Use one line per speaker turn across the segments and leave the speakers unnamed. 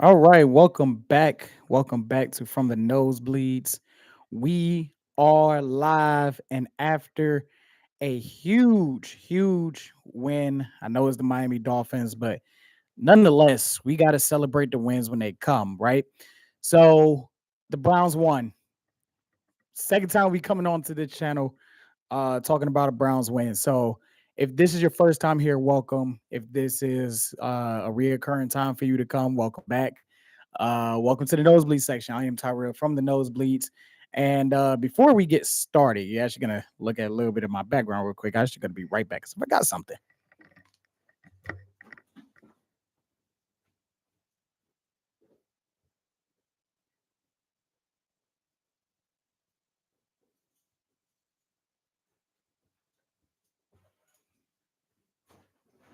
All right, welcome back. Welcome back to From the Nosebleeds. We are live and after a huge win. I know it's the Miami Dolphins, but nonetheless, we got to celebrate the wins when they come, right? So the Browns won. Second time we coming on to this channel talking about a Browns win. So if this is your first time here, welcome. If this is a reoccurring time for you to come, welcome back. Welcome to the nosebleed section. I am Tyrell from the nosebleeds. And before we get started, you're actually gonna look at a little bit of my background real quick. I actually gonna be right back because I got something.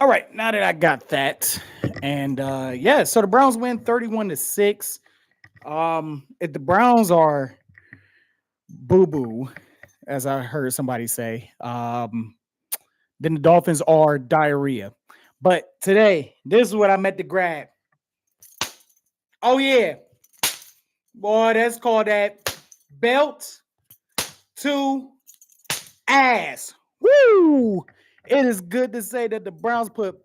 All right, now that I got that, and yeah, so the Browns win 31-6. If the Browns are boo boo, as I heard somebody say, then the Dolphins are diarrhea. But today, this is what I meant to grab. Oh yeah, boy, that's called that belt to ass. Woo! It is good to say that the Browns put.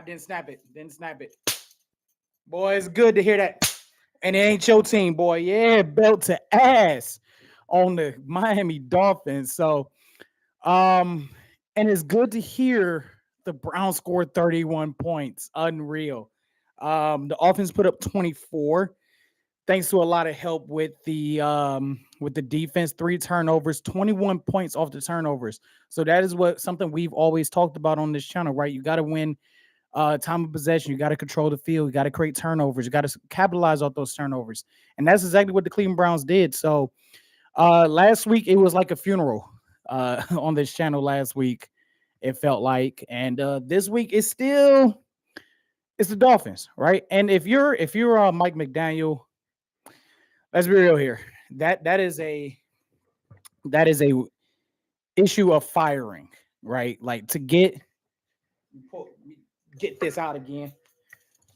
Didn't snap it. Didn't snap it. Boy, it's good to hear that. And it ain't your team, boy. Yeah, belt to ass on the Miami Dolphins. So, um, and it's good to hear the Browns scored 31 points. Unreal. The offense put up 24 thanks to a lot of help with the defense. 3 turnovers, 21 points off the turnovers. So that is what something we've always talked about on this channel, right? You got to win time of possession. You got to control the field. You got to create turnovers. You got to capitalize off those turnovers. And that's exactly what the Cleveland Browns did. So last week it was like a funeral on this channel last week. It felt like, and this week it's the Dolphins, right? And if you're Mike McDaniel, let's be real here. That is a issue of firing, right? Like to get this out again,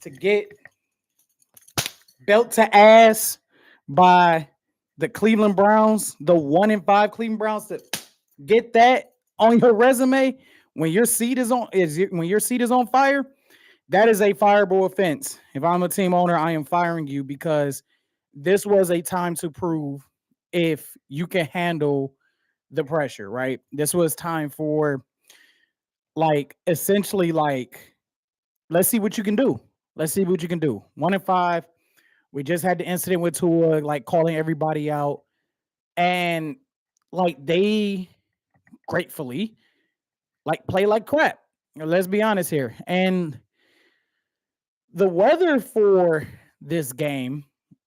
to get belt to ass by the Cleveland Browns, the 1-5 Cleveland Browns, to get that on your resume when your seat is on fire. That is a fireable offense. If I'm a team owner, I am firing you because this was a time to prove if you can handle the pressure, right? This was time for like essentially like let's see what you can do. Let's see what you can do. 1-5. We just had the incident with Tua, like calling everybody out, and like they gratefully like play like crap. Let's be honest here. And the weather for this game,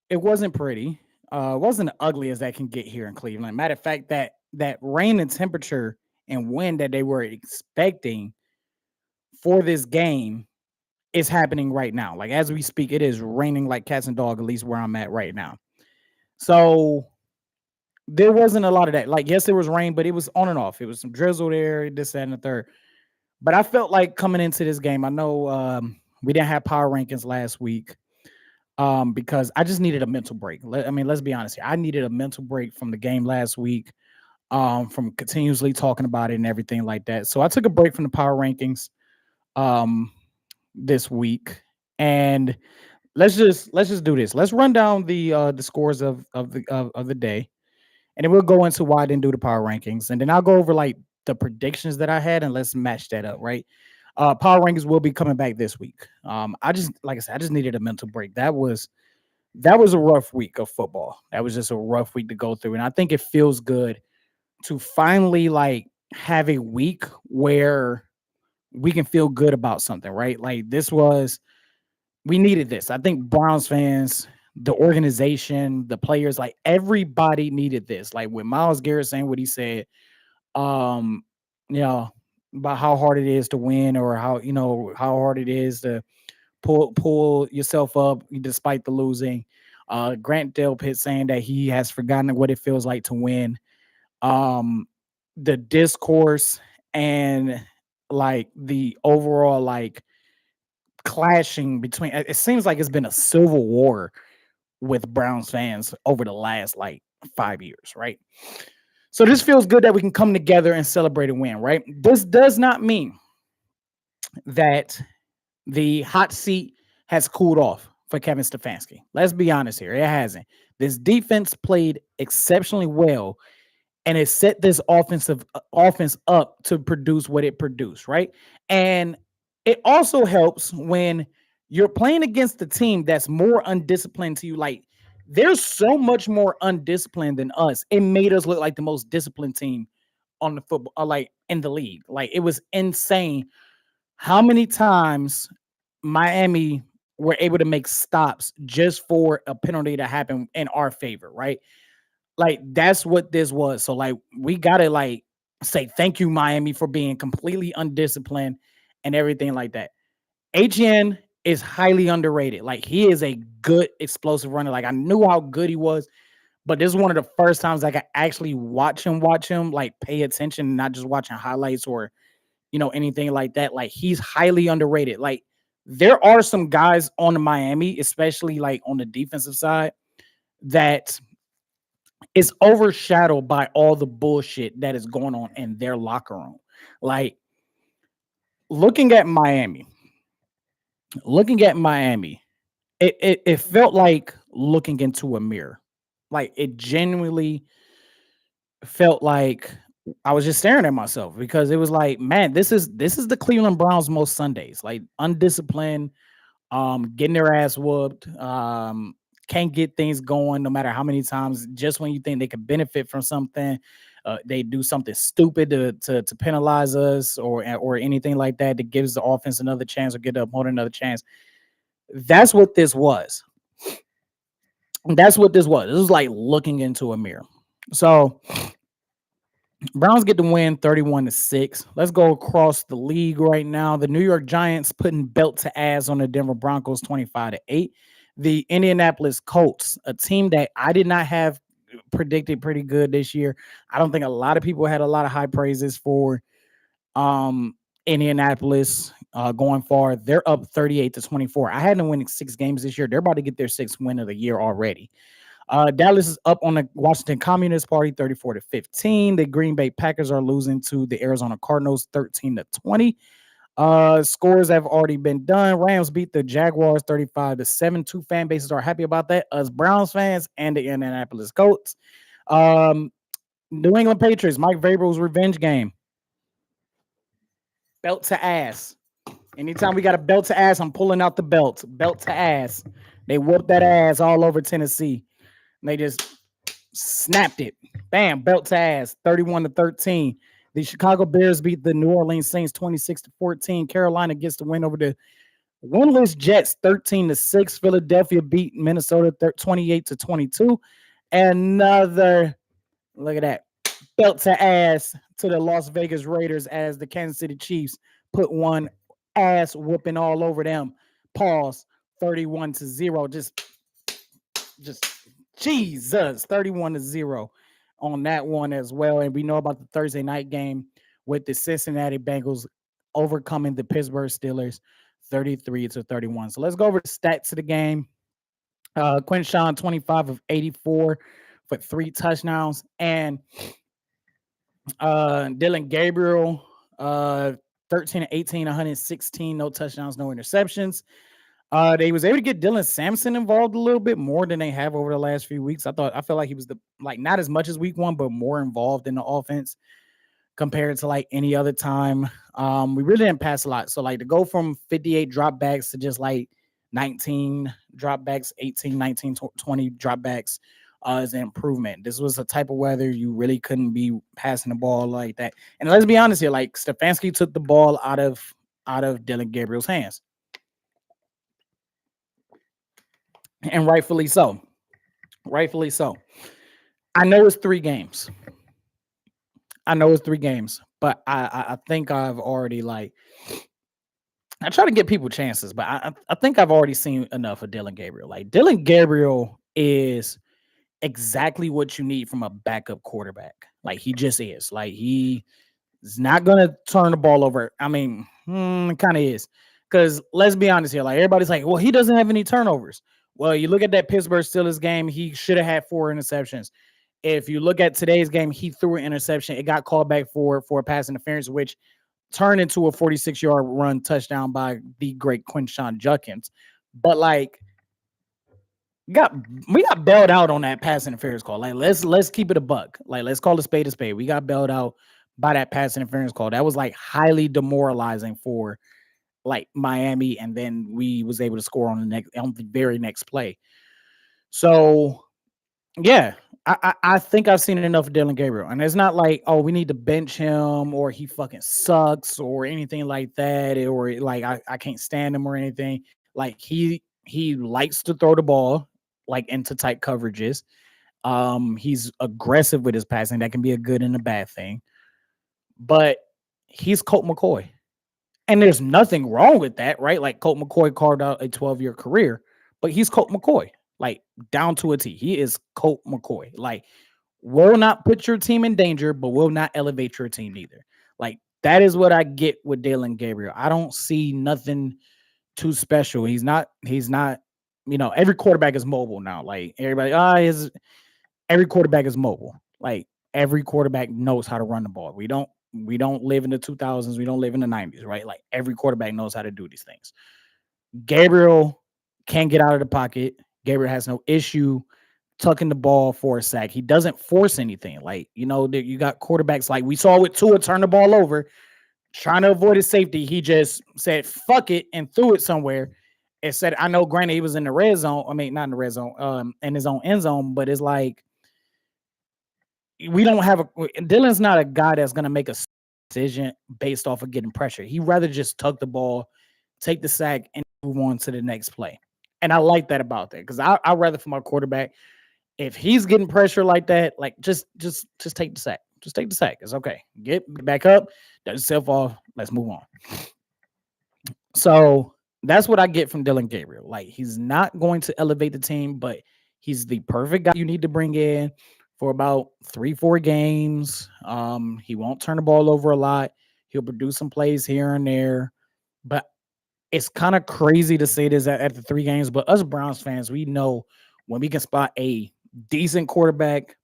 it wasn't pretty. It wasn't ugly as that can get here in Cleveland. Matter of fact, that rain and temperature and wind that they were expecting for this game is happening right now. Like as we speak, it is raining like cats and dog, at least where I'm at right now. So there wasn't a lot of that. Like, yes, there was rain, but it was on and off. It was some drizzle there, this, that, and the third. But I felt like coming into this game, I know we didn't have power rankings last week because I just needed a mental break. I mean, let's be honest here. I needed a mental break from the game last week, from continuously talking about it and everything like that. So I took a break from the power rankings um, this week, and let's just do this. Let's run down the scores of the day, and then we'll go into why I didn't do the power rankings, and then I'll go over like the predictions that I had, and let's match that up, right? Power rankings will be coming back this week. I just like I said, I just needed a mental break. That was a rough week of football. That was just a rough week to go through, and I think it feels good to finally like have a week where we can feel good about something, right? Like this was we needed this. I think Browns fans, the organization, the players, like everybody needed this. Like with Miles Garrett saying what he said, um, you know, about how hard it is to win or how hard it is to pull yourself up despite the losing. Grant Delpit saying that he has forgotten what it feels like to win. Um, the discourse and like the overall like clashing between. It seems like it's been a civil war with Browns fans over the last like 5 years, right? So this feels good that we can come together and celebrate a win, right? This does not mean that the hot seat has cooled off for Kevin Stefanski. Let's be honest here. It hasn't. This defense played exceptionally well and it set this offense up to produce what it produced, right? And it also helps when you're playing against the team that's more undisciplined to you. Like there's so much more undisciplined than us. It made us look like the most disciplined team on the football, like in the league. Like it was insane how many times Miami were able to make stops just for a penalty to happen in our favor, right? Like that's what this was. So like we gotta like say thank you, Miami, for being completely undisciplined and everything like that. HN is highly underrated. Like he is a good explosive runner. Like I knew how good he was, but this is one of the first times I could actually watch him, like pay attention, not just watching highlights or anything like that. Like he's highly underrated. Like there are some guys on the Miami, especially like on the defensive side, that is overshadowed by all the bullshit that is going on in their locker room. Like looking at Miami, it felt like looking into a mirror. Like it genuinely felt like I was just staring at myself because it was like, man, this is the Cleveland Browns most Sundays. Like undisciplined, getting their ass whooped, can't get things going no matter how many times. Just when you think they could benefit from something, they do something stupid to penalize us or anything like that that gives the offense another chance or get the opponent another chance. That's what this was. That's what this was. This was like looking into a mirror. So Browns get the win 31-6. Let's go across the league right now. The New York Giants putting belt to ass on the Denver Broncos 25-8. The Indianapolis Colts, a team that I did not have predicted pretty good this year. I don't think a lot of people had a lot of high praises for Indianapolis going far. They're up 38-24. I had them winning 6 games this year. They're about to get their 6th win of the year already. Dallas is up on the Washington Communist Party 34-15. The Green Bay Packers are losing to the Arizona Cardinals 13-20. Scores have already been done. Rams beat the Jaguars 35-7. Two fan bases are happy about that. Us Browns fans and the Indianapolis Colts. New England Patriots, Mike Vrabel's revenge game. Belt to ass. Anytime we got a belt to ass, I'm pulling out the belt. Belt to ass. They whooped that ass all over Tennessee. They just snapped it. Bam, belt to ass, 31-13. The Chicago Bears beat the New Orleans Saints 26-14. Carolina gets the win over the winless Jets 13-6. Philadelphia beat Minnesota 28-22. Another, look at that, belt to ass to the Las Vegas Raiders as the Kansas City Chiefs put one ass whooping all over them. Pause. 31-0. Just Jesus, 31-0 on that one as well. And we know about the Thursday night game with the Cincinnati Bengals overcoming the Pittsburgh Steelers 33-31. So let's go over the stats of the game. Quinshawn 25 of 84 for 3 touchdowns. And Dylan Gabriel 13-18, 116, no touchdowns, no interceptions. They was able to get Dylan Sampson involved a little bit more than they have over the last few weeks. I felt like he was not as much as week 1, but more involved in the offense compared to like any other time. We really didn't pass a lot. So like to go from 58 dropbacks to just like 19 dropbacks, 18, 19, 20 dropbacks is an improvement. This was a type of weather you really couldn't be passing the ball like that. And let's be honest here, like Stefanski took the ball out of Dylan Gabriel's hands. And rightfully so. Rightfully so. I know it's 3 games. But I think I've already I try to give people chances, but I think I've already seen enough of Dylan Gabriel. Like Dylan Gabriel is exactly what you need from a backup quarterback. Like he just is. Like he is not gonna turn the ball over. I mean, it kind of is. Because let's be honest here, like everybody's like, well, he doesn't have any turnovers. Well, you look at that Pittsburgh Steelers game, he should have had 4 interceptions. If you look at today's game, he threw an interception. It got called back for a pass interference, which turned into a 46-yard run touchdown by the great Quinshawn Judkins. But like, got we got bailed out on that pass interference call. Like, let's keep it a buck. Like, let's call a spade a spade. We got bailed out by that pass interference call. That was like highly demoralizing for like Miami, and then we was able to score on the very next play. So yeah, I think I've seen enough of Dylan Gabriel, and it's not like, oh, we need to bench him or he fucking sucks or anything like that, or like I can't stand him or anything. Like he likes to throw the ball like into tight coverages. He's aggressive with his passing. That can be a good and a bad thing, but he's Colt McCoy. And there's nothing wrong with that, right? Like Colt McCoy carved out a 12-year career, but he's Colt McCoy, like down to a T. He is Colt McCoy. Like, will not put your team in danger, but will not elevate your team either. Like, that is what I get with Dylan Gabriel. I don't see nothing too special. He's not, every quarterback is mobile now. Like everybody, every quarterback is mobile. Like every quarterback knows how to run the ball. We don't live in the 2000s. We don't live in the 90s, right? Like every quarterback knows how to do these things. Gabriel can get out of the pocket. Gabriel has no issue tucking the ball for a sack. He doesn't force anything. Like, you got quarterbacks like we saw with Tua turn the ball over, trying to avoid his safety. He just said, fuck it, and threw it somewhere. It said, I know, granted, he was in the red zone. I mean, not in the red zone, in his own end zone, but it's like, we don't have Dylan's not a guy that's going to make a decision based off of getting pressure. He'd rather just tuck the ball, take the sack, and move on to the next play. And I like that about that, because I'd rather for my quarterback, if he's getting pressure like that, like just take the sack. Just take the sack. It's okay. Get back up, dust yourself off. Let's move on. So that's what I get from Dylan Gabriel. Like, he's not going to elevate the team, but he's the perfect guy you need to bring in for about 3-4 games. He won't turn the ball over a lot. He'll produce some plays here and there. But it's kind of crazy to say this at the 3 games, but us Browns fans, we know when we can spot a decent quarterback.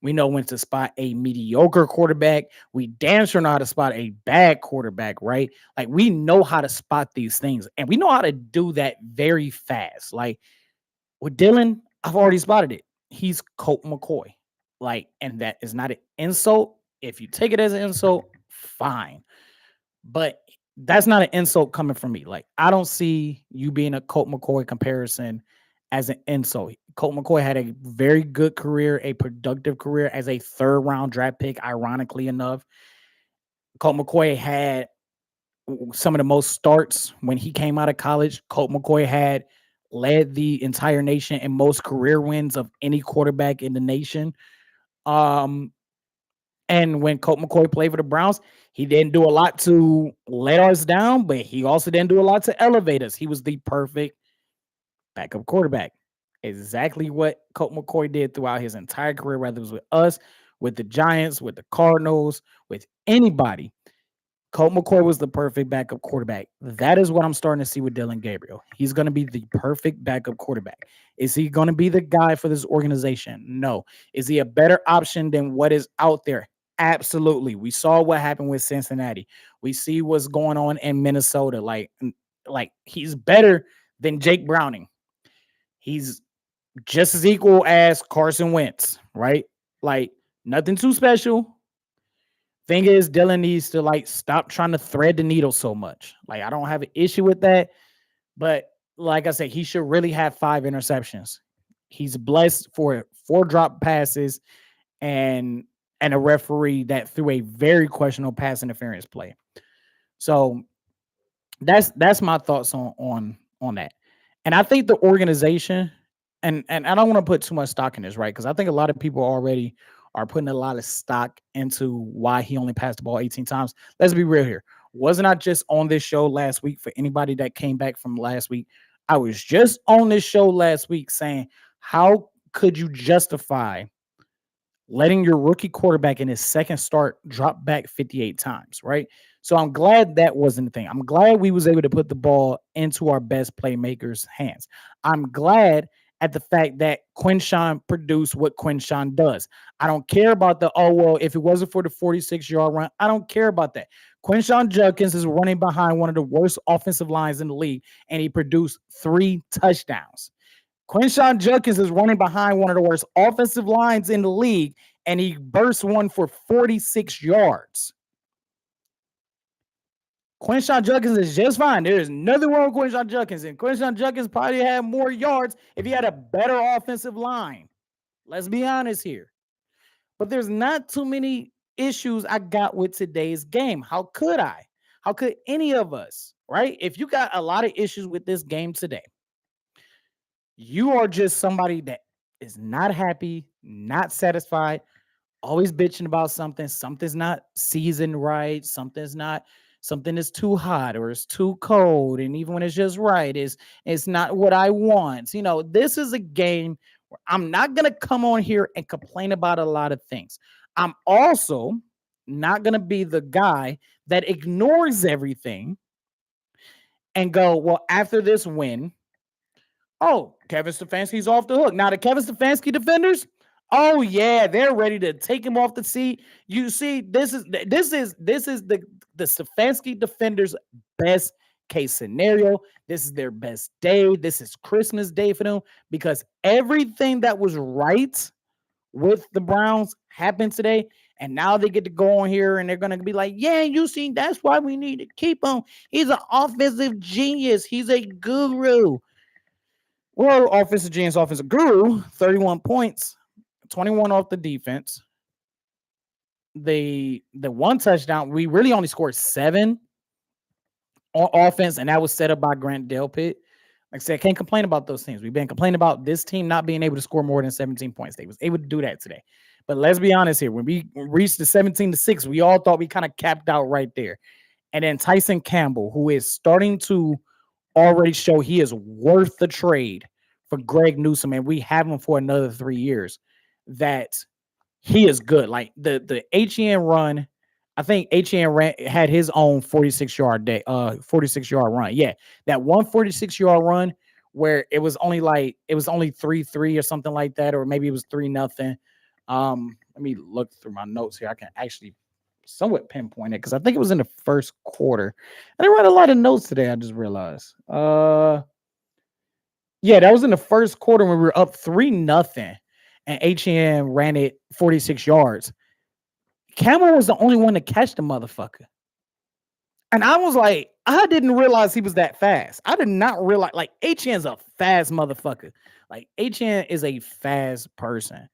We know when to spot a mediocre quarterback. We damn sure know how to spot a bad quarterback, right? Like, we know how to spot these things, and we know how to do that very fast. Like, with Dylan, I've already spotted it. He's Colt McCoy. Like, and that is not an insult. If you take it as an insult, fine. But that's not an insult coming from me. Like, I don't see you being a Colt McCoy comparison as an insult. Colt McCoy had a very good career, a productive career as a 3rd-round draft pick, ironically enough. Colt McCoy had some of the most starts when he came out of college. Colt McCoy had led the entire nation in most career wins of any quarterback in the nation. And when Colt McCoy played for the Browns, he didn't do a lot to let us down, but he also didn't do a lot to elevate us. He was the perfect backup quarterback. Exactly what Colt McCoy did throughout his entire career, whether it was with us, with the Giants, with the Cardinals, with anybody. Colt McCoy was the perfect backup quarterback. That is what I'm starting to see with Dylan Gabriel. He's going to be the perfect backup quarterback. Is he going to be the guy for this organization? No. Is he a better option than what is out there? Absolutely. We saw what happened with Cincinnati. We see what's going on in Minnesota. Like he's better than Jake Browning. He's just as equal as Carson Wentz, right? Like, nothing too special. Thing is, Dylan needs to stop trying to thread the needle so much. Like, I don't have an issue with that, but like I said, he should really have 5 interceptions. He's blessed for 4 drop passes and a referee that threw a very questionable pass interference play. So that's my thoughts on that. And I think the organization, and I don't want to put too much stock in this, right? Because I think a lot of people already are putting a lot of stock into why he only passed the ball 18 times. Let's be real here. Wasn't I just on this show last week? For anybody that came back from last week, I was just on this show last week saying, how could you justify letting your rookie quarterback in his second start drop back 58 times, right? So I'm glad that wasn't the thing. I'm glad we was able to put the ball into our best playmakers' hands. I'm glad at the fact that Quinshawn produced what Quinshawn does. I don't care about the, oh, well, if it wasn't for the 46-yard run, I don't care about that. Quinshawn Judkins is running behind one of the worst offensive lines in the league, and he produced 3 touchdowns. Quinshawn Judkins is running behind one of the worst offensive lines in the league, and he burst one for 46 yards. Quinshawn Judkins is just fine. There is nothing wrong with Quinshawn Judkins, and Quinshawn Judkins probably had more yards if he had a better offensive line. Let's be honest here. But there's not too many issues I got with today's game. How could I? How could any of us, right? If you got a lot of issues with this game today, you are just somebody that is not happy, not satisfied, always bitching about something. Something's not seasoned right. Something is too hot or it's too cold. And even when it's just right, it's not what I want. This is a game where I'm not gonna come on here and complain about a lot of things. I'm also not gonna be the guy that ignores everything and go, well, after this win, oh, Kevin Stefanski's off the hook. Now the Kevin Stefanski defenders, oh yeah, they're ready to take him off the seat. You see, this is the Stefanski defenders' best case scenario. This is their best day. This is Christmas Day for them because everything that was right with the Browns happened today. And now they get to go on here and they're going to be like, yeah, you see, that's why we need to keep him. He's an offensive genius. He's a guru. Well, offensive genius, offensive guru, 31 points, 21 off the defense. The one touchdown, we really only scored 7 on offense, and that was set up by Grant Delpit. Like I said, I can't complain about those things. We've been complaining about this team not being able to score more than 17 points. They was able to do that today. But let's be honest here. When we reached the 17-6, we all thought we kind of capped out right there. And then Tyson Campbell, who is starting to already show he is worth the trade for Greg Newsome, and we have him for another 3 years, that he is good. Like the HEN run, I think HEN had his own 46-yard day, 46-yard run. Yeah, that one 46-yard run where it was only 3-3 or something like that, or maybe it was 3-0. Let me look through my notes here. I can actually somewhat pinpoint it because I think it was in the first quarter. I didn't write a lot of notes today. I just realized. Yeah, that was in the first quarter when we were up 3-0 and HM ran it 46 yards. Cameron was the only one to catch the motherfucker. And I was like, I didn't realize he was that fast. I did not realize, like, HN's a fast motherfucker. Like, HN is a fast person.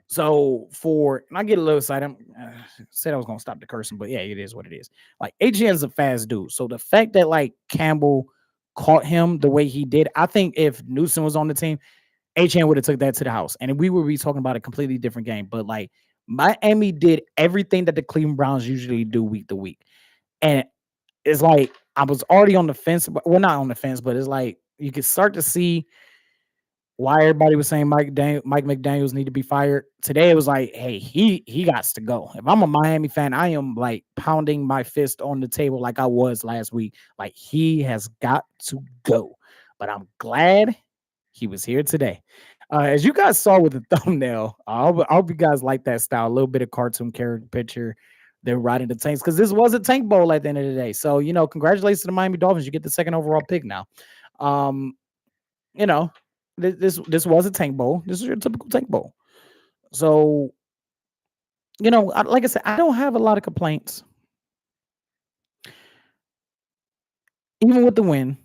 So and I get a little excited. I said I was going to stop the cursing, but yeah, it is what it is. Like, HN's a fast dude. So the fact that, like, Campbell caught him the way he did, I think if Newsom was on the team, HN would have took that to the house. And we would be talking about a completely different game. But, like, Miami did everything that the Cleveland Browns usually do week to week. And it's like I was already on the fence. Well, not on the fence, but it's like you could start to see why everybody was saying Mike McDaniels need to be fired. Today it was like, hey, he got to go. If I'm a Miami fan, I am like pounding my fist on the table like I was last week. Like he has got to go. But I'm glad he was here today. As you guys saw with the thumbnail, I hope you guys like that style. A little bit of cartoon character picture. They're riding the tanks because this was a tank bowl at the end of the day. So, congratulations to the Miami Dolphins. You get the second overall pick now. This was a tank bowl. This is your typical tank bowl. So, like I said, I don't have a lot of complaints. Even with the win,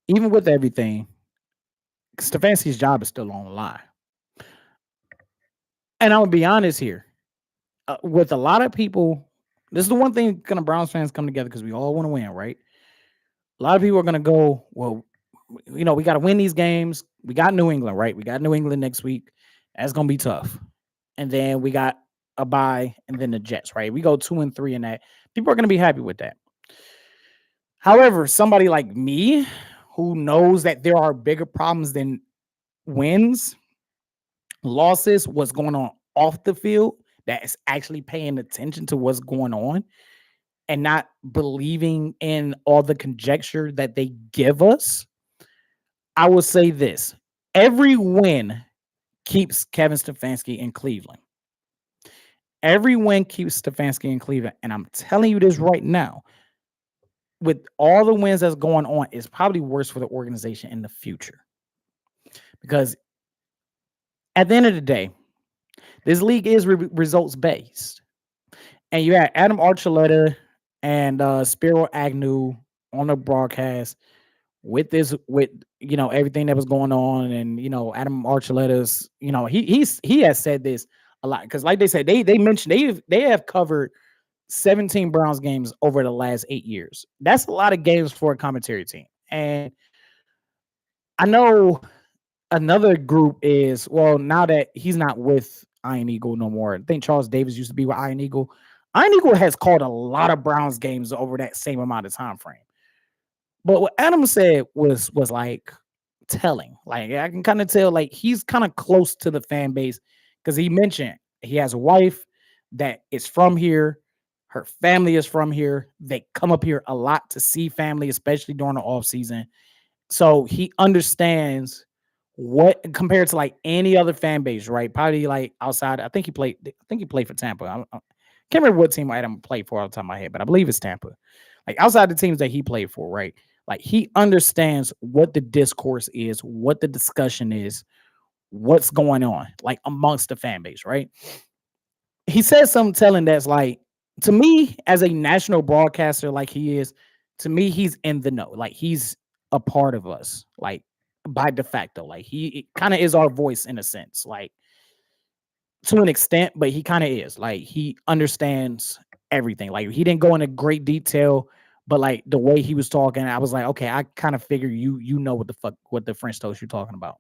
even with everything, Stefanski's job is still on the line. And I'm going to be honest here. With a lot of people, this is the one thing kind of Browns fans come together because we all want to win, right? A lot of people are going to go, well, we got to win these games. We got New England, right? We got New England next week. That's going to be tough. And then we got a bye and then the Jets, right? We go 2-3 in that. People are going to be happy with that. However, somebody like me who knows that there are bigger problems than wins, losses, what's going on off the field, that is actually paying attention to what's going on, and not believing in all the conjecture that they give us, I will say this: every win keeps Kevin Stefanski in Cleveland. Every win keeps Stefanski in Cleveland, and I'm telling you this right now. With all the wins that's going on, it's probably worse for the organization in the future because at the end of the day, this league is results based, and you had Adam Archuleta and Spiro Agnew on the broadcast with everything that was going on, and Adam Archuleta's he has said this a lot because like they said they mentioned they have covered 17 Browns games over the last 8 years. That's a lot of games for a commentary team. And I know another group is, well, now that he's not with Iron Eagle no more. I think Charles Davis used to be with Iron Eagle. Iron Eagle has called a lot of Browns games over that same amount of time frame. But what Adam said was like telling. Like I can kind of tell, like he's kind of close to the fan base because he mentioned he has a wife that is from here. Her family is from here. They come up here a lot to see family, especially during the off season. So he understands what compared to like any other fan base, right? Probably like outside. I think he played for Tampa. I can't remember what team Adam played for off the top of my head, but I believe it's Tampa. Like outside the teams that he played for, right? Like he understands what the discourse is, what the discussion is, what's going on, like amongst the fan base, right? He says something telling that's like, to me, as a national broadcaster, like he is, to me, he's in the know. Like he's a part of us, like by de facto. Like he kind of is our voice in a sense, like to an extent, but he kind of is. Like he understands everything. Like he didn't go into great detail, but like the way he was talking, I was like, okay, I kind of figure you know what the French toast you're talking about.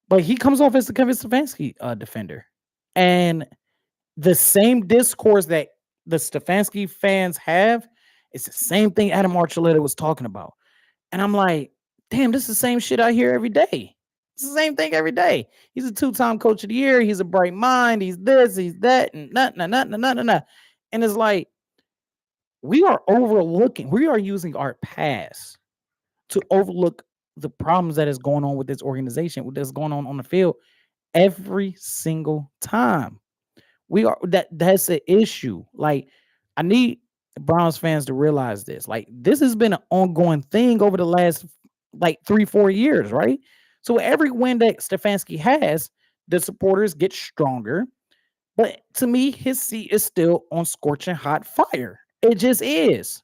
But he comes off as the Kevin Stefanski defender, and the same discourse that the Stefanski fans have, it's the same thing Adam Archuleta was talking about. And I'm like, damn, this is the same shit I hear every day. It's the same thing every day. He's a two-time coach of the year. He's a bright mind. He's this, he's that, and nah. And it's like, we are using our past to overlook the problems that is going on with this organization, what is going on the field every single time. That's the issue. Like, I need Browns fans to realize this. Like, this has been an ongoing thing over the last like 3-4 years, right? So every win that Stefanski has, the supporters get stronger. But to me, his seat is still on scorching hot fire. It just is.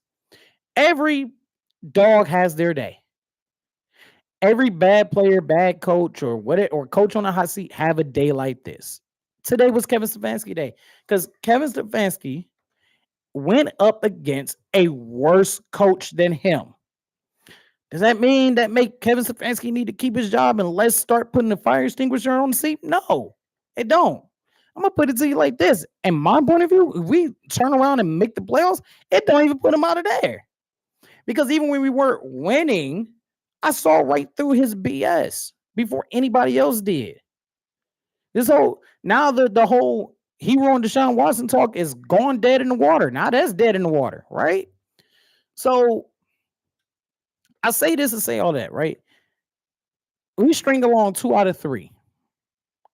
Every dog has their day. Every bad player, bad coach, or whatever, or coach on a hot seat have a day like this. Today was Kevin Stefanski day because Kevin Stefanski went up against a worse coach than him. Does that mean that make Kevin Stefanski need to keep his job and let's start putting the fire extinguisher on the seat? No, it don't. I'm gonna put it to you like this. In my point of view, if we turn around and make the playoffs, it don't even put him out of there. Because even when we weren't winning, I saw right through his BS before anybody else did. This whole now the whole hero and Deshaun Watson talk is gone dead in the water. Now that's dead in the water, right? So I say this to say all that, right? We string along 2 out of 3.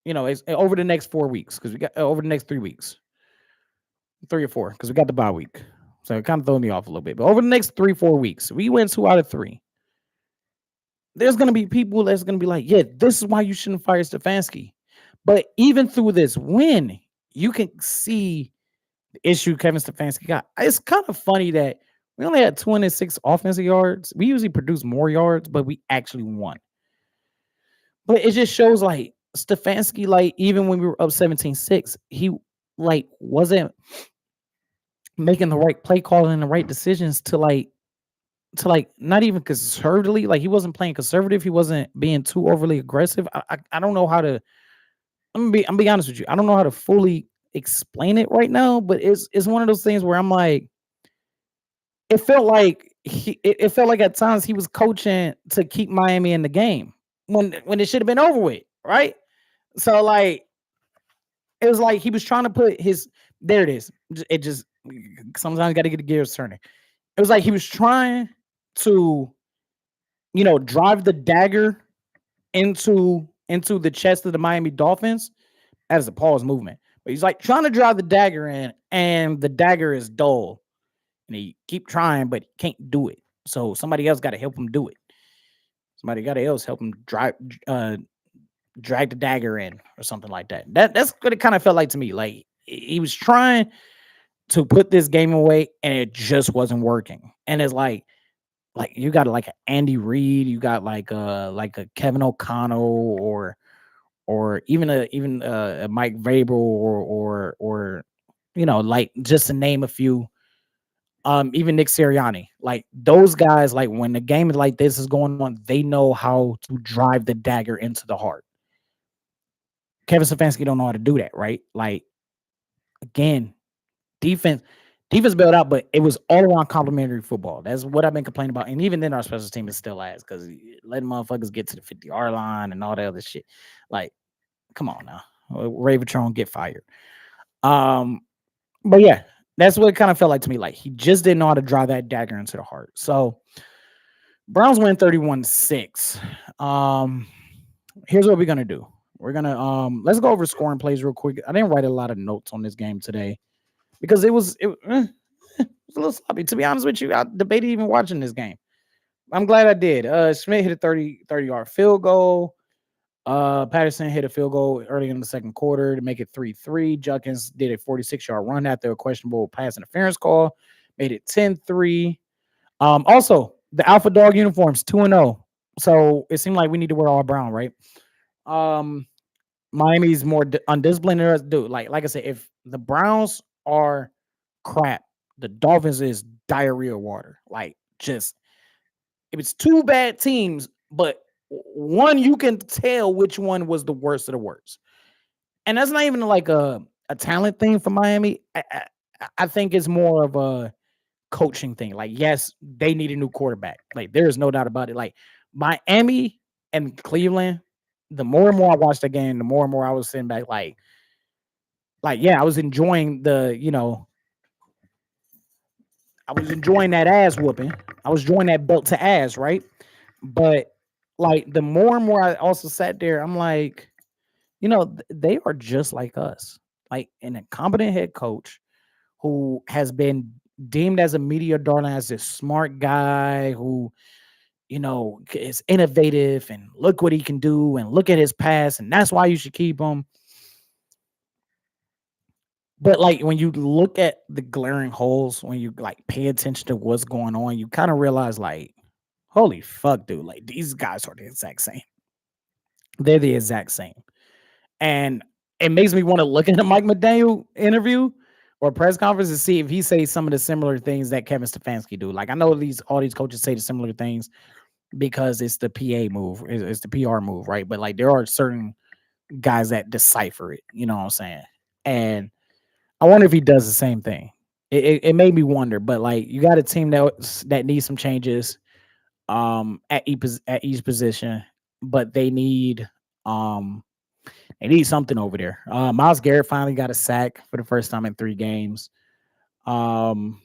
It's over the next 4 weeks because we got over the next 3 weeks, 3 or 4 because we got the bye week. So it kind of threw me off a little bit. But over the next 3-4 weeks, we win 2 out of 3. There's gonna be people that's gonna be like, yeah, this is why you shouldn't fire Stefanski. But even through this win, you can see the issue Kevin Stefanski got. It's kind of funny that we only had 26 offensive yards. We usually produce more yards, but we actually won. But it just shows like Stefanski, like even when we were up 17-6, he like wasn't making the right play calling and the right decisions to not even conservatively. Like he wasn't playing conservative. He wasn't being too overly aggressive. I don't know how to. I'm be honest with you. I don't know how to fully explain it right now, but it's one of those things where I'm like, it felt like it felt like at times he was coaching to keep Miami in the game when it should have been over with, right? So like it was like he was trying to put his there it is. Sometimes you got to get the gears turning. It was like he was trying to, drive the dagger into the chest of the Miami Dolphins. That is a pause movement. But he's like trying to drive the dagger in, and the dagger is dull. And he keep trying, but he can't do it. So somebody else got to help him do it. Somebody got to else help him drag the dagger in or something like that. That's what it kind of felt like to me. Like he was trying to put this game away, and it just wasn't working. And it's like you got like an Andy Reid, you got like a Kevin O'Connell, or even a Mike Vrabel, or like just to name a few. Even Nick Sirianni, like those guys, like when the game is like this is going on, they know how to drive the dagger into the heart. Kevin Stefanski don't know how to do that, right? Like again, defense defense bailed out, but it was all around complimentary football. That's what I've been complaining about. And even then, our special team is still ass because letting motherfuckers get to the 50-yard line and all that other shit. Like, come on now, Ravatron get fired. Um, but yeah, that's what it kind of felt like to me. Like he just didn't know how to drive that dagger into the heart. So Browns win 31-6. Here's what we're gonna do. We're gonna let's go over scoring plays real quick. I didn't write a lot of notes on this game today because it was a little sloppy. To be honest with you, I debated even watching this game. I'm glad I did. Schmidt hit a 30-yard field goal. Patterson hit a field goal early in the second quarter to make it 3-3. Judkins did a 46-yard run after a questionable pass interference call, made it 10-3. Also, the Alpha Dog uniforms 2-0. So it seemed like we need to wear all brown, right? Um, Miami's more undisciplined than us. Dude, like I said, if the Browns are crap, the Dolphins is diarrhea water. Like just if it's two bad teams, but one you can tell which one was the worst of the worst. And that's not even like a talent thing for Miami. I think it's more of a coaching thing. Like, yes, they need a new quarterback. Like, there is no doubt about it. Like Miami and Cleveland, the more and more I watched the game, the more and more I was sitting back, yeah, I was enjoying I was enjoying that ass whooping. I was enjoying that belt to ass, right? But like the more and more I also sat there, I'm like, they are just like us. Like an incompetent head coach who has been deemed as a media darling, as this smart guy who, is innovative and look what he can do and look at his past, and that's why you should keep him. But like when you look at the glaring holes, when you like pay attention to what's going on, you kind of realize like, holy fuck, dude, like these guys are the exact same. They're the exact same. And it makes me want to look at the Mike McDaniel interview or press conference to see if he says some of the similar things that Kevin Stefanski do. Like I know all these coaches say the similar things because it's the PA move, it's the PR move, right? But like there are certain guys that decipher it, you know what I'm saying? And I wonder if he does the same thing. It made me wonder, but like you got a team that needs some changes at each position, but they need something over there. Myles Garrett finally got a sack for the first time in 3 games. Um,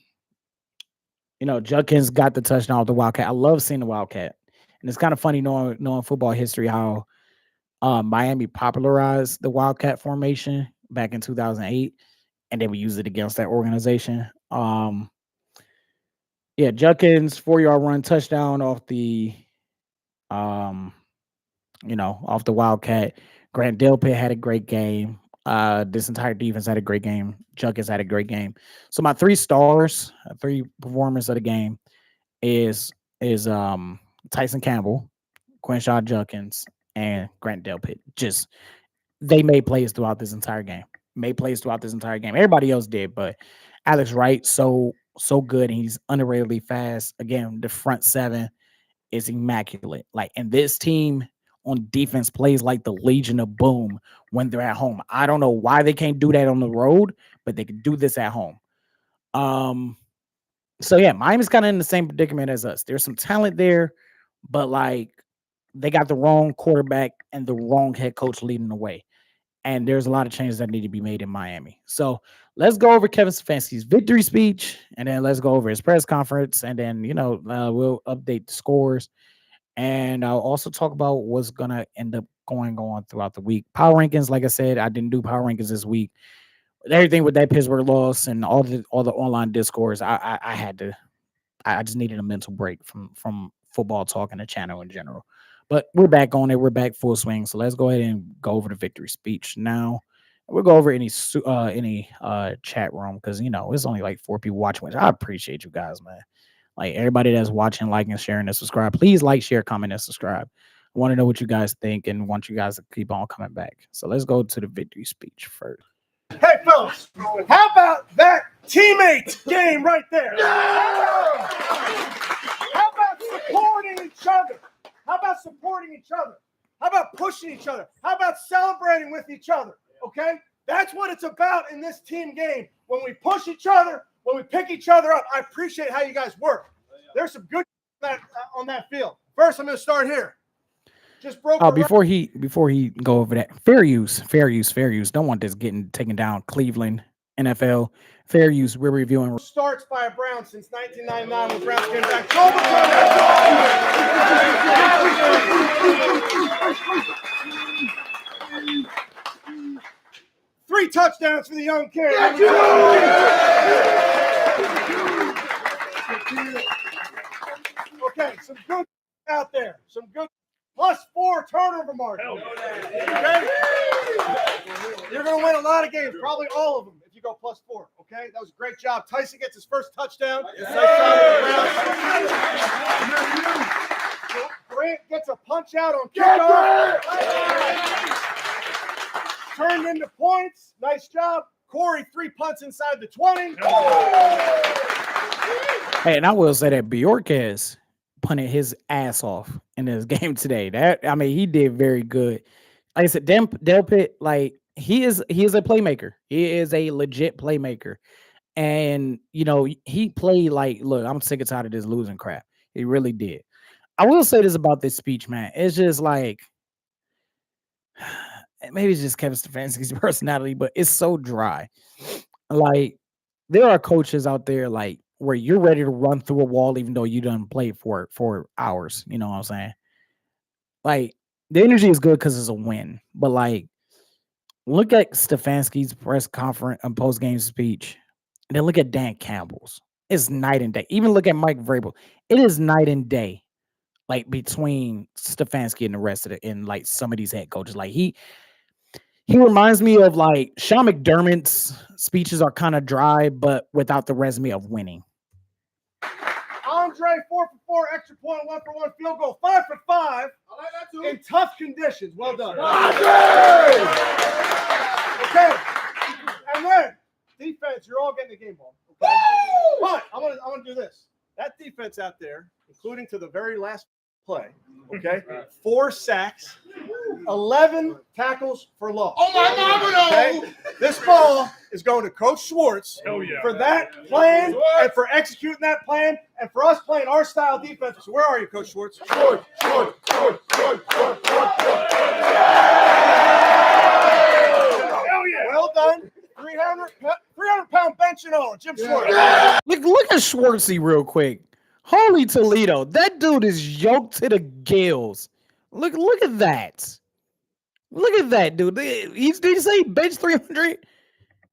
Judkins got the touchdown with the Wildcat. I love seeing the Wildcat, and it's kind of funny knowing football history how Miami popularized the Wildcat formation back in 2008, and then we used it against that organization. Yeah, Judkins 4-yard run touchdown um, off the Wildcat. Grant Delpit had a great game. This entire defense had a great game. Judkins had a great game. So my 3 stars, 3 performers of the game is Tyson Campbell, Quinshon Judkins, and Grant Delpit. Just they made plays throughout this entire game. Made plays throughout this entire game. Everybody else did, but Alex Wright so good. And he's underratedly fast. Again, the front seven is immaculate. Like, and this team on defense plays like the Legion of Boom when they're at home. I don't know why they can't do that on the road, but they can do this at home. So yeah, Miami's kind of in the same predicament as us. There's some talent there, but like they got the wrong quarterback and the wrong head coach leading the way. And there's a lot of changes that need to be made in Miami. So let's go over Kevin Stefanski's victory speech, and then let's go over his press conference, and then we'll update the scores, and I'll also talk about what's gonna end up going on throughout the week. Power rankings, like I said, I didn't do power rankings this week. Everything with that Pittsburgh loss and all the online discourse, I had to. I just needed a mental break from football talk and the channel in general. But we're back on it. We're back full swing. So let's go ahead and go over the victory speech now. We'll go over any chat room because it's only like 4 people watching, which I appreciate you guys, man. Like everybody that's watching, liking, sharing, and subscribe. Please like, share, comment, and subscribe. I want to know what you guys think and want you guys to keep on coming back. So let's go to the victory speech first.
Hey, fellas, how about that teammate game right there? Yeah! How about supporting each other? How about supporting each other? How about pushing each other? How about celebrating with each other? Okay? That's what it's about in this team game. When we push each other, when we pick each other up, I appreciate how you guys work. There's some good on that field. First, I'm going to start here. Just broke.
Oh, before he go over that, fair use. Don't want this getting taken down. Cleveland, NFL, fair use. We're reviewing.
Starts by a Brown since 1999 when Browns came back. 3 touchdowns for the young kid. Okay, some good out there. Some good. +4 turnover margin. Okay? You're going to win a lot of games, probably all of them, if you go +4. Okay? That was a great job. Tyson gets his first touchdown. Grant gets a punch out on kickoff. Turned into points. Nice job. Corey, 3 punts inside the 20.
Hey, and I will say that Bjorkes punted his ass off in this game today. He did very good. Like I said, Delpit, like he is a playmaker. He is a legit playmaker. And he played like, look, I'm sick and tired of this losing crap. He really did. I will say this about this speech, man. It's just like maybe it's just Kevin Stefanski's personality, but it's so dry. Like there are coaches out there like where you're ready to run through a wall even though you done played for hours. You know what I'm saying? Like the energy is good because it's a win, but like look at Stefanski's press conference and post game speech, and then look at Dan Campbell's. It's night and day. Even look at Mike Vrabel. It is night and day, like between Stefanski and the rest of it, and like some of these head coaches. Like he reminds me of like Sean McDermott's speeches are kind of dry, but without the resume of winning.
Andre, 4 for 4, extra point, 1 for 1 field goal, 5 for 5. I like that too. In tough conditions. Well done. Okay. And then defense, you're all getting the game ball. Okay? But I want to do this. That defense out there, including to the very last play, okay? 4 sacks, 11 tackles for loss. Oh my God! Okay? This ball is going to Coach Schwartz for that plan and for executing that plan and for us playing our style defense. So where are you, Coach Schwartz? Schwartz. Well done. 300-pound bench and all, Jim Schwartz.
Look at Schwartzy real quick. Holy Toledo. That dude is yoked to the gills. Look at that. Look at that, dude. Did he say he benched 300?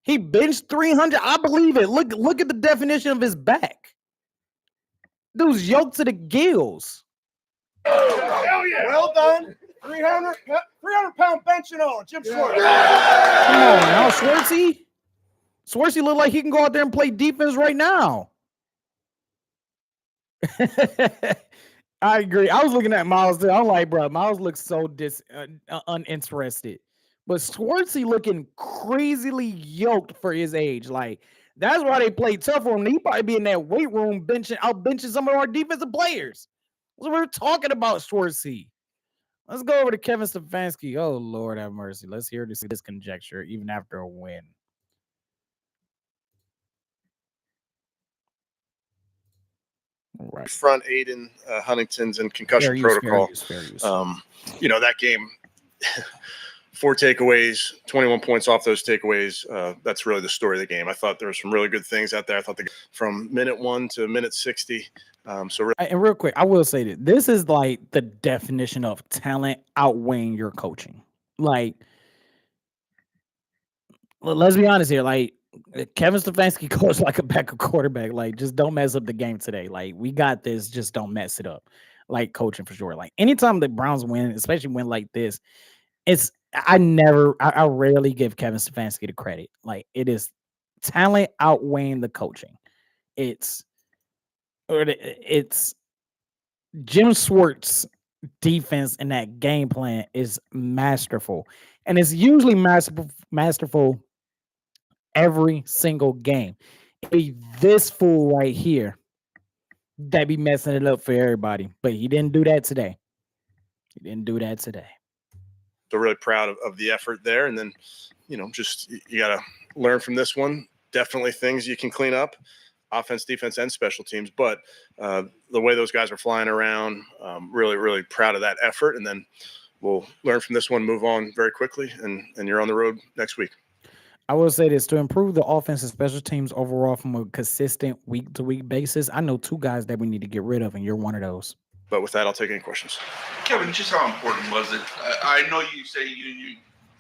He benched 300. I believe it. Look at the definition of his back. Dude's yoked to the gills.
Hell yeah. Well done. 300-pound bench and all, Jim Schwartz.
Come on now, Schwartzy. Schwartzy look like he can go out there and play defense right now. I agree. I was looking at Miles too. I'm like, bro, Miles looks so uninterested. But Schwartzy looking crazily yoked for his age. Like, that's why they play tough on him. He probably be in that weight room benching some of our defensive players. That's what we're talking about, Schwartzy. Let's go over to Kevin Stefanski. Oh, Lord have mercy. Let's hear this conjecture, even after a win.
Right. Front Aiden Huntington's and concussion protocol.
Fair use.
That game 4 takeaways, 21 points off those takeaways. That's really the story of the game. I thought there were some really good things out there. I thought from minute 1 to minute 60.
And real quick, I will say that this is like the definition of talent outweighing your coaching. Like, let's be honest here. Like, Kevin Stefanski coached like a backup quarterback. Like, just don't mess up the game today. Like, we got this. Just don't mess it up. Like, coaching for sure. Like, anytime the Browns win, especially win like this, I rarely give Kevin Stefanski the credit. Like, it is talent outweighing the coaching. It's Jim Schwartz defense and that game plan is masterful. And it's usually masterful every single game. It'd be this fool right here that be messing it up for everybody. But he didn't do that today.
So really proud of the effort there. And then, just you got to learn from this one. Definitely things you can clean up. Offense, defense, and special teams. But the way those guys are flying around, really, really proud of that effort. And then we'll learn from this one, move on very quickly, and you're on the road next week.
I will say this, to improve the offense and special teams overall from a consistent week-to-week basis, I know 2 guys that we need to get rid of, and you're one of those.
But with that, I'll take any questions.
Kevin, just how important was it? I know you say you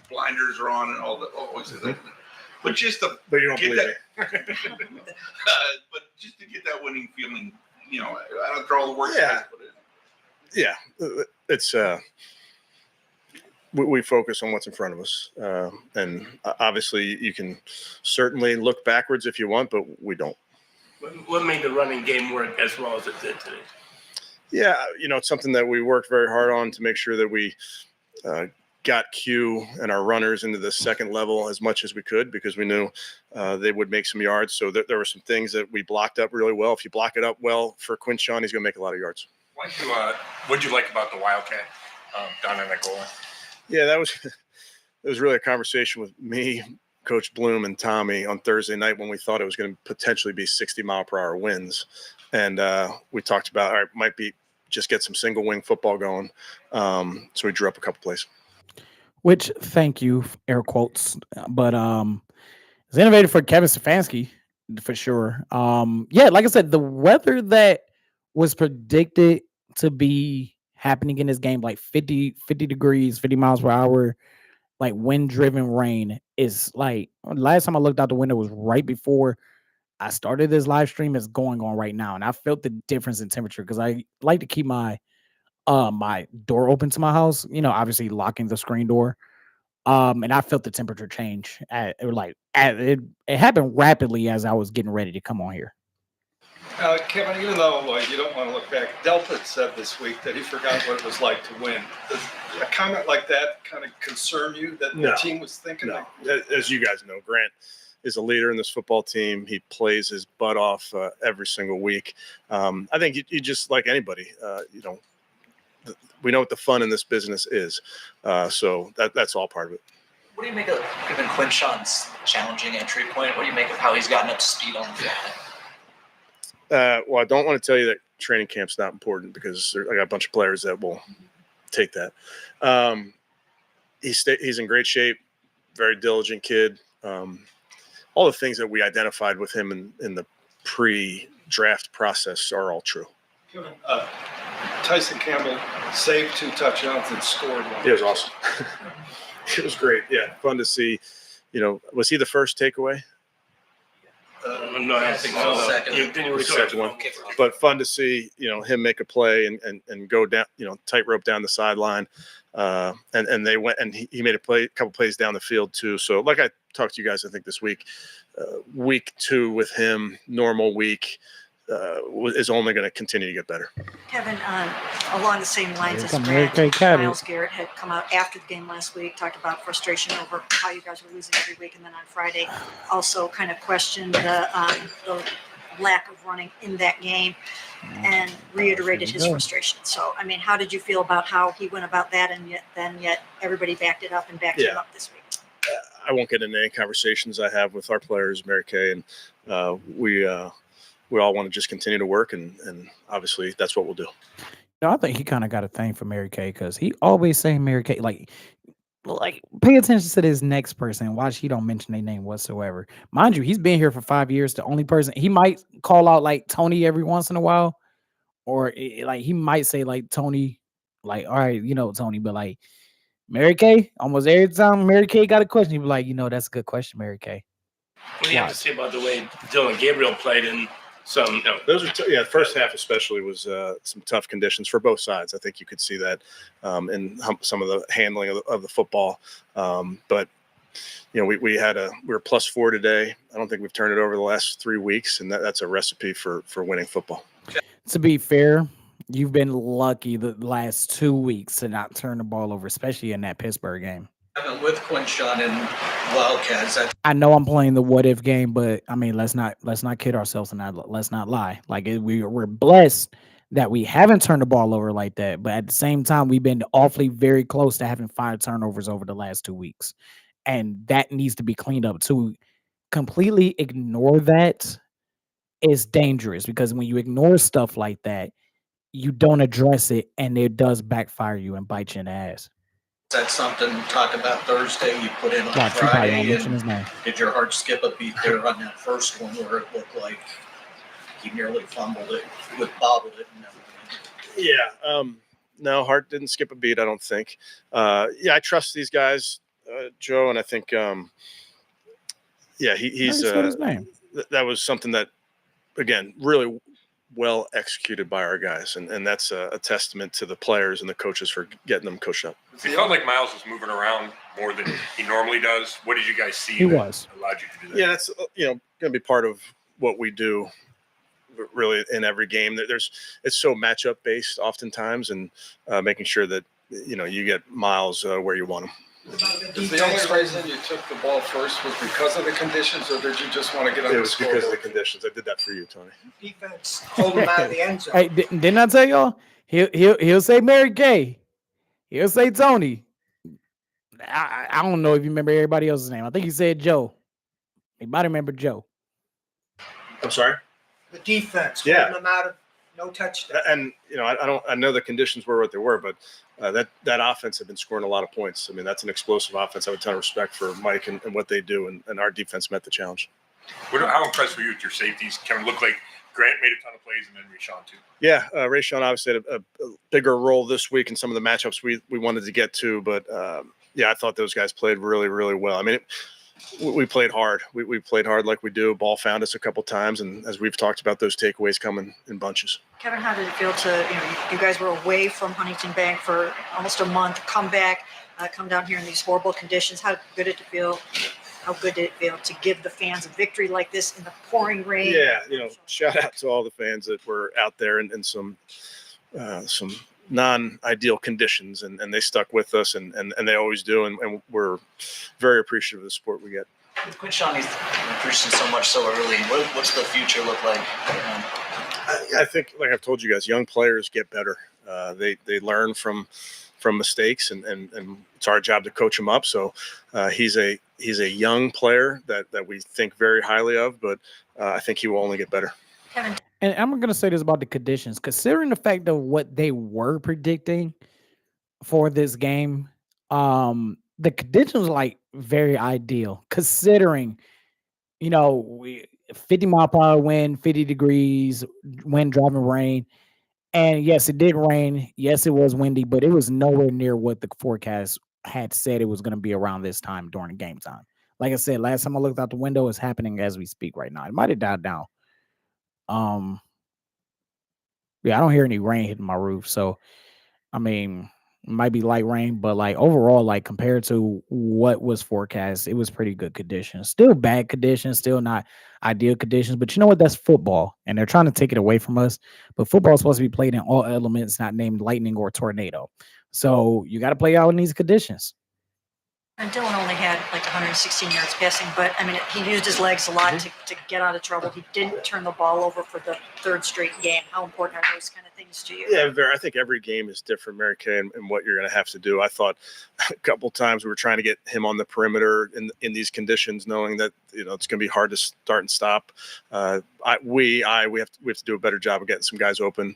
blinders are on and all that, always that. But just to
But you don't believe
that,
me.
but just to get that winning feeling, after all the work.
Yeah. Yeah, it's we focus on what's in front of us, and obviously you can certainly look backwards if you want, but we don't.
What made the running game work as well as it did today?
Yeah, it's something that we worked very hard on to make sure that we got Q and our runners into the second level as much as we could, because we knew they would make some yards. So there were some things that we blocked up really well. If you block it up well for Quinshon, he's going to make a lot of yards.
What'd you like about the Wildcat down in the goal line?
Yeah, it was really a conversation with me, Coach Bloom, and Tommy on Thursday night when we thought it was going to potentially be 60-mile-per-hour winds. And we talked about, all right, might be just get some single wing football going. So we drew up a couple plays.
Which, thank you, air quotes, but it's innovative for Kevin Stefanski for sure. Yeah, like I said, the weather that was predicted to be happening in this game, like 50 degrees, 50 miles per hour, like wind-driven rain, is like, last time I looked out the window was right before I started this live stream. Is going on right now, and I felt the difference in temperature because I like to keep my my door open to my house, obviously locking the screen door. And I felt the temperature change. It happened rapidly as I was getting ready to come on here.
Kevin, even though you don't want to look back, Delta said this week that he forgot what it was like to win. Does a comment like that kind of concern you that the team was thinking?
No, as you guys know, Grant is a leader in this football team. He plays his butt off every single week. I think you just, like anybody, we know what the fun in this business is. So that's all part of it.
What do you make of, given Quinshon's challenging entry point, what do you make of how he's gotten up to speed on the field?
Well, I don't want to tell you that training camp's not important, because I got a bunch of players that will take that. He's in great shape, very diligent kid. All the things that we identified with him in the pre-draft process are all true.
Tyson Campbell saved 2 touchdowns and scored 1.
It was awesome. It was great. Yeah, fun to see. Was he the first takeaway?
No, I think so.
Second one. But fun to see, him make a play and go down, tightrope down the sideline. And they went, and he made a couple plays down the field too. So like I talked to you guys, I think this week, week 2 with him, normal week, is only going to continue to get better.
Kevin, along the same lines as Myles Garrett had come out after the game last week, talked about frustration over how you guys were losing every week, and then on Friday also kind of questioned the lack of running in that game and reiterated his frustration. So, I mean, how did you feel about how he went about that, and yet everybody backed it up and backed him up this week?
I won't get into any conversations I have with our players, Mary Kay, and we all want to just continue to work, and obviously that's what we'll do.
I think he kind of got a thing for Mary Kay, because he always saying Mary Kay. Like, like pay attention to this next person and watch he don't mention their name whatsoever. Mind you, he's been here for 5 years. The only person he might call out like Tony every once in a while, or like he might say like Tony, like all right, Tony, but like Mary Kay, almost every time Mary Kay got a question, he be like, that's a good question, Mary Kay.
What do you have to say about the way Dylan Gabriel played in some?
Those are the first half especially was some tough conditions for both sides. I think you could see that in some of the handling of the football. But we were +4 today. I don't think we've turned it over the last 3 weeks, and that's a recipe for winning football.
To be fair, you've been lucky the last 2 weeks to not turn the ball over, especially in that Pittsburgh game.
With Quinshon and Wildcats,
I know I'm playing the what if game, but I mean, let's not kid ourselves and let's not lie. Like we're blessed that we haven't turned the ball over like that, but at the same time, we've been awfully very close to having 5 turnovers over the last 2 weeks, and that needs to be cleaned up. To completely ignore that is dangerous because when you ignore stuff like that, you don't address it, and it does backfire you and bite you in the ass.
that's something talked about Thursday. You put in on
Watch, you probably won't
Friday,
mention his name.
and did your heart skip a beat there on that first one where it looked like he nearly fumbled it, bobbled it, and everything?
Yeah. No, heart didn't skip a beat, I don't think. I trust these guys, Joe, and I think, he's
his name.
That was something that, again, really well executed by our guys, and that's a testament to the players and the coaches for getting them coached up.
It felt like Miles was moving around more than he normally does. What did you guys see
He
that
was.
allowed you to do that?
Yeah, that's going to be part of what we do really in every game. It's so matchup based oftentimes, and making sure that you get Miles where you want him.
Is the only reason you took the ball first was because of the conditions, or did you just want to get on
It
the
was
scoreboard?
because of the conditions. I did that for you, Tony.
Defense hold him out of the end zone.
Hey, didn't I tell y'all? He'll say Mary Kay. He'll say Tony. I don't know if you remember everybody else's name. I think he said Joe. Anybody remember Joe?
I'm sorry.
The defense
Yeah.
holding him out of no touchdown.
And I know the conditions were what they were, but that offense had been scoring a lot of points. I mean, that's an explosive offense. I have a ton of respect for Mike and what they do, and our defense met the challenge.
How impressed were you with your safeties? Kind of looked like Grant made a ton of plays, and then Rashawn too.
Yeah, Rashawn obviously had a bigger role this week in some of the matchups we wanted to get to, but I thought those guys played really, really well. I mean, we played hard. We played hard like we do. Ball found us a couple times, and as we've talked about, those takeaways coming in bunches.
Kevin, how did it feel to, you guys were away from Huntington Bank for almost a month, come back, come down here in these horrible conditions? How good did it feel? How good did it feel to give the fans a victory like this in the pouring rain?
Yeah, shout out to all the fans that were out there in some non-ideal conditions, and they stuck with us, and they always do, and we're very appreciative of the support we get.
With Quinshon, he's increasing so much so early. What's the future look like?
I think, like I've told you guys, young players get better. They learn from mistakes, and it's our job to coach them up. So he's a young player that we think very highly of, but I think he will only get better.
Kevin.
And I'm going to say this about the conditions, considering the fact of what they were predicting for this game. The conditions like very ideal, considering 50-mile-per-hour wind, 50 degrees, wind driving rain. And yes, it did rain. Yes, it was windy, but it was nowhere near what the forecast had said it was going to be around this time during game time. Like I said, last time I looked out the window, it's happening as we speak right now. It might have died down. I don't hear any rain hitting my roof. So, I mean, it might be light rain, but like overall, like compared to what was forecast, it was pretty good conditions. Still bad conditions, still not ideal conditions. But you know what? That's football, and they're trying to take it away from us. But football is supposed to be played in all elements, not named lightning or tornado. So you got to play out in these conditions.
And Dylan only had like 116 yards passing, but I mean, he used his legs a lot to get out of trouble. He didn't turn the ball over for the third straight game. How important are those kind of things to you?
Yeah, I think every game is different, Mary Kay, and what you're going to have to do. I thought a couple times we were trying to get him on the perimeter in these conditions, knowing that it's going to be hard to start and stop. I we have to do a better job of getting some guys open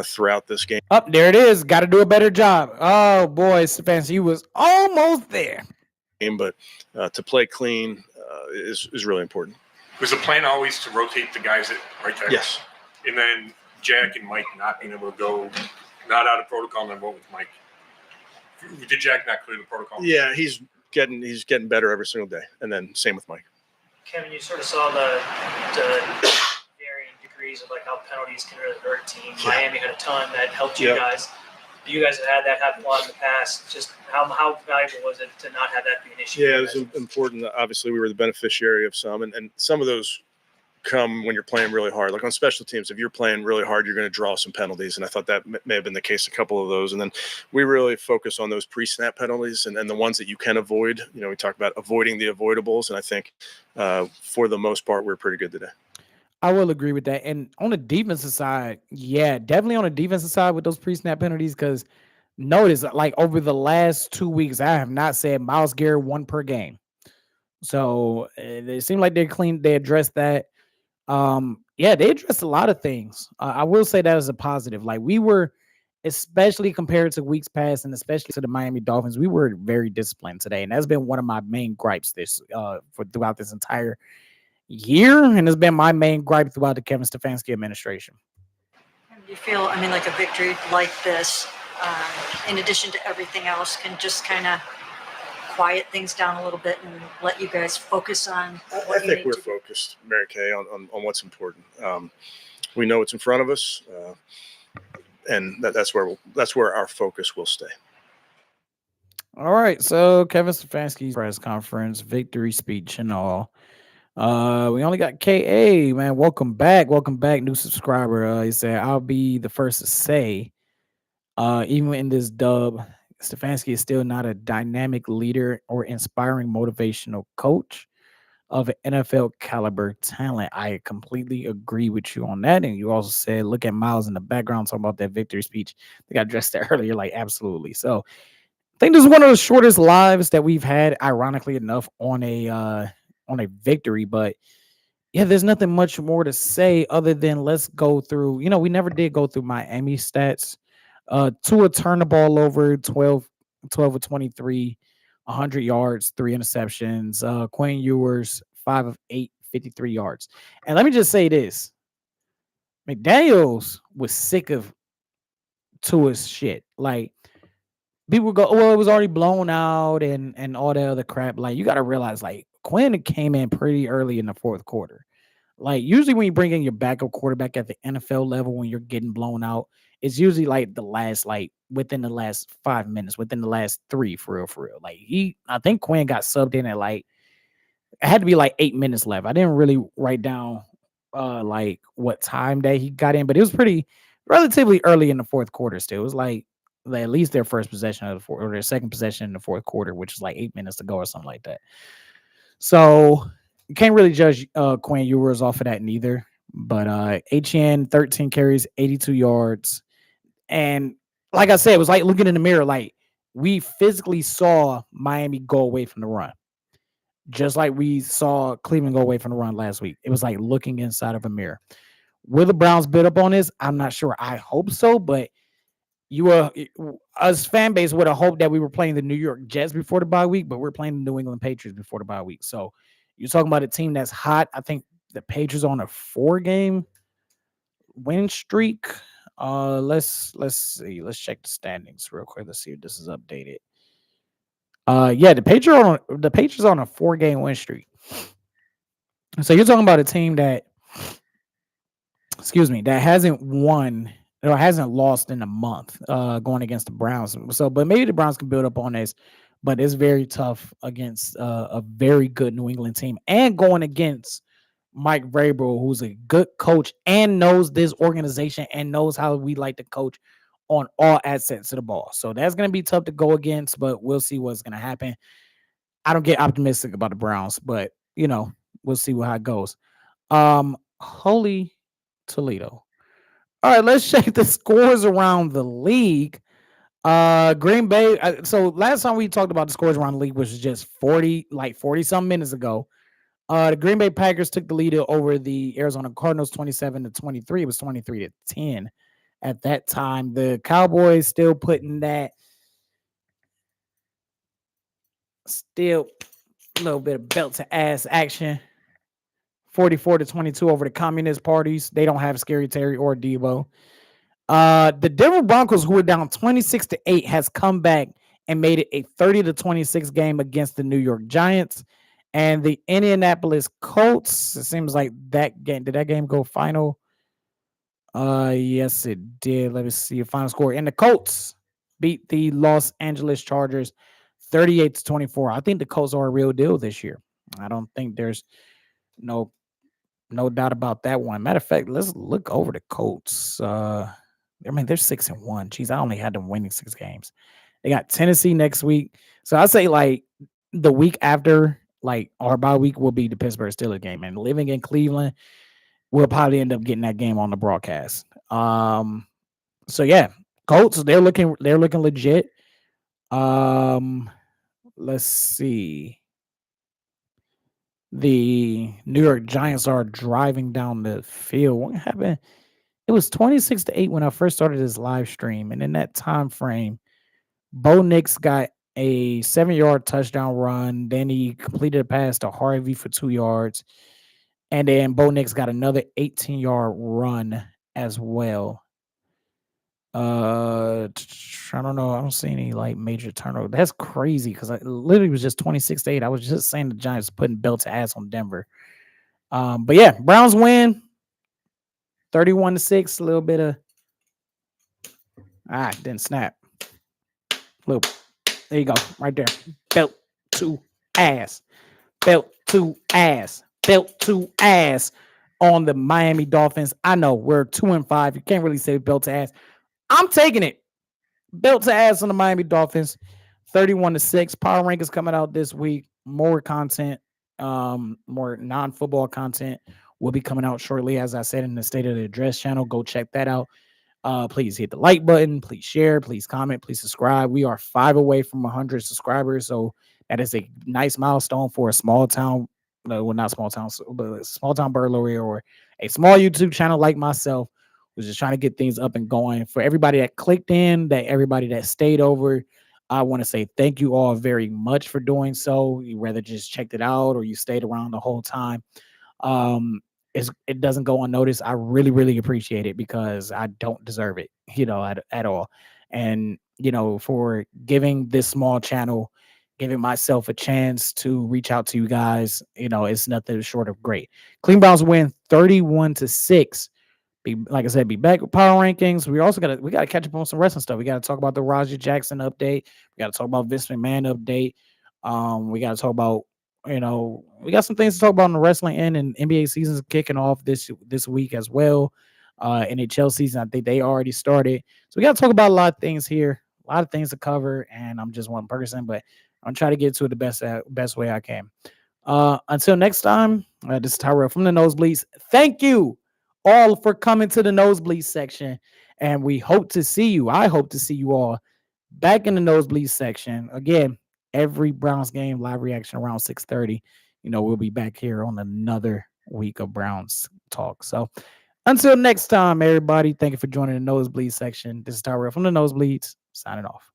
throughout this game.
Up there it is. Got to do a better job. Oh boy, Stefanski, he was almost there.
But to play clean is really important.
Was the plan always to rotate the guys right there?
Yes.
And then Jack and Mike not being able to go, not out of protocol, and then what with Mike? Did Jack not clear the protocol?
Yeah, he's getting better every single day, and then same with Mike.
Kevin, you sort of saw the varying degrees of like how penalties can really hurt teams. Yeah. Miami had a ton that helped you guys. You guys have had that happen a lot in the past. Just how valuable was it to not have that be an issue?
Yeah, it was important. Obviously, we were the beneficiary of some, and some of those come when you're playing really hard. Like on special teams, if you're playing really hard, you're going to draw some penalties, and I thought that may have been the case a couple of those. And then we really focus on those pre-snap penalties and the ones that you can avoid. You know, we talk about avoiding the avoidables, and I think for the most part, we're pretty good today.
I will agree with that. And on the defensive side, yeah, definitely on the defensive side with those pre-snap penalties, because notice, like over the last 2 weeks, I have not said Myles Garrett 1 per game. So it seemed like they addressed that. Yeah, they addressed a lot of things. I will say that as a positive. Like we were, especially compared to weeks past, and especially to the Miami Dolphins, we were very disciplined today, and that's been one of my main gripes throughout this entire year, and it's been my main gripe throughout the Kevin Stefanski administration.
Do you feel, I mean, like a victory like this, in addition to everything else, can just kind of quiet things down a little bit and let you guys focus on what
I think we're focused, Mary Kay, on what's important. We know what's in front of us, and that's where our focus will stay.
All right, so Kevin Stefanski's press conference, victory speech, and all. We only got KA, man. Welcome back, new subscriber. He said, "I'll be the first to say, even in this dub, Stefanski is still not a dynamic leader or inspiring motivational coach of an NFL caliber talent." I completely agree with you on that. And you also said, look at Miles in the background talking about that victory speech. I think I addressed that earlier. Like, absolutely. So I think this is one of the shortest lives that we've had, ironically enough, on a victory. But yeah, there's nothing much more to say other than let's go through. You know, we never did go through Miami stats. Tua turned the ball over 12 of 23, 100 yards, 3 interceptions. Quinn Ewers 5 of 8, 53 yards. And let me just say this: McDaniels was sick of Tua's shit. Like, people go, well, it was already blown out and all that other crap. Like, you got to realize, like, Quinn came in pretty early in the fourth quarter. Like, usually when you bring in your backup quarterback at the NFL level, when you're getting blown out, it's usually like the last, like within the last 5 minutes, within the last 3, for real. Like, I think Quinn got subbed in at like, it had to be like 8 minutes left. I didn't really write down like what time that he got in, but it was pretty relatively early in the fourth quarter still. It was like at least their first possession of the fourth, or their second possession in the fourth quarter, which is like 8 minutes to go or something like that. So you can't really judge Quinn Ewers off of that neither. But HN 13 carries, 82 yards. And like I said, it was like looking in the mirror. Like, we physically saw Miami go away from the run, just like we saw Cleveland go away from the run last week. It was like looking inside of a mirror. Will the Browns bid up on this? I'm not sure. I hope so, but us fan base would have hoped that we were playing the New York Jets before the bye week, but we're playing the New England Patriots before the bye week. So you're talking about a team that's hot. I think the Patriots on a 4-game win streak. Let's see. Let's check the standings real quick. Let's see if this is updated. Yeah, the Patriots on a 4-game win streak. So you're talking about a team that, that hasn't won or hasn't lost in a month, going against the Browns. So, but maybe the Browns can build up on this, but it's very tough against a very good New England team, and going against Mike Vrabel, who's a good coach and knows this organization and knows how we like to coach on all assets of the ball. So that's going to be tough to go against, but we'll see what's going to happen. I don't get optimistic about the Browns, but we'll see how it goes. Holy Toledo. All right, let's check the scores around the league. Green Bay. So last time we talked about the scores around the league, which was just 40 some minutes ago. The Green Bay Packers took the lead over the Arizona Cardinals 27-23. It was 23-10 at that time. The Cowboys still putting that still a little bit of belt to ass action. 44-22 over the Communist parties. They don't have Scary Terry or Debo. The Denver Broncos, who were down 26-8, has come back and made it a 30-26 game against the New York Giants. And the Indianapolis Colts, it seems like that game, did that game go final? Yes, it did. Let me see a final score. And the Colts beat the Los Angeles Chargers 38-24. I think the Colts are a real deal this year. I don't think there's no doubt about that one. Matter of fact, let's look over the Colts. I mean, they're 6-1. Jeez, I only had them winning 6 games. They got Tennessee next week. So I say like the week after, like our bye week will be the Pittsburgh Steelers game. And living in Cleveland, we'll probably end up getting that game on the broadcast. So yeah, Colts, they're looking legit. Let's see. The New York Giants are driving down the field. What happened? It was 26-8 when I first started this live stream. And in that time frame, Bo Nix got a 7-yard touchdown run. Then he completed a pass to Harvey for 2 yards. And then Bo Nix got another 18-yard run as well. I don't know. I don't see any like major turnover. That's crazy because I literally was just 26-8. I was just saying the Giants putting belt to ass on Denver. But yeah, Browns win 31-6. A little bit of didn't snap. Little, there you go, right there. Belt to ass. Belt to ass. Belt to ass on the Miami Dolphins. I know we're 2-5. You can't really say belt to ass. I'm taking it. Belt to ass on the Miami Dolphins. 31-6. Power rankings coming out this week. More content, more non-football content will be coming out shortly. As I said in the State of the Address channel, go check that out. Please hit the like button. Please share. Please comment. Please subscribe. We are 5 away from 100 subscribers, so that is a nice milestone for a small town. No, well, not small town, but a small town burglary or a small YouTube channel like myself. Was just trying to get things up and going. For everybody that clicked in, that everybody that stayed over, I want to say thank you all very much for doing so. You rather just checked it out or you stayed around the whole time. It doesn't go unnoticed. I really, really appreciate it because I don't deserve it, at all. And, for giving this small channel, giving myself a chance to reach out to you guys, it's nothing short of great. Clean Browns win 31-6. Like I said, be back with power rankings. We got to catch up on some wrestling stuff. We got to talk about the Roger Jackson update. We got to talk about Vince McMahon update. We got to talk about, we got some things to talk about in the wrestling end, and NBA season's kicking off this week as well. NHL season, I think they already started. So we got to talk about a lot of things here, a lot of things to cover, and I'm just one person, but I'm trying to get to it the best way I can. Until next time, this is Tyrell from the Nosebleeds. Thank you all for coming to the Nosebleed section, and we hope to see you. I hope to see you all back in the Nosebleed section again. Every Browns game live reaction around 6:30. We'll be back here on another week of Browns talk. So until next time, everybody, thank you for joining the Nosebleed section. This is Tyrell from the Nosebleeds signing off.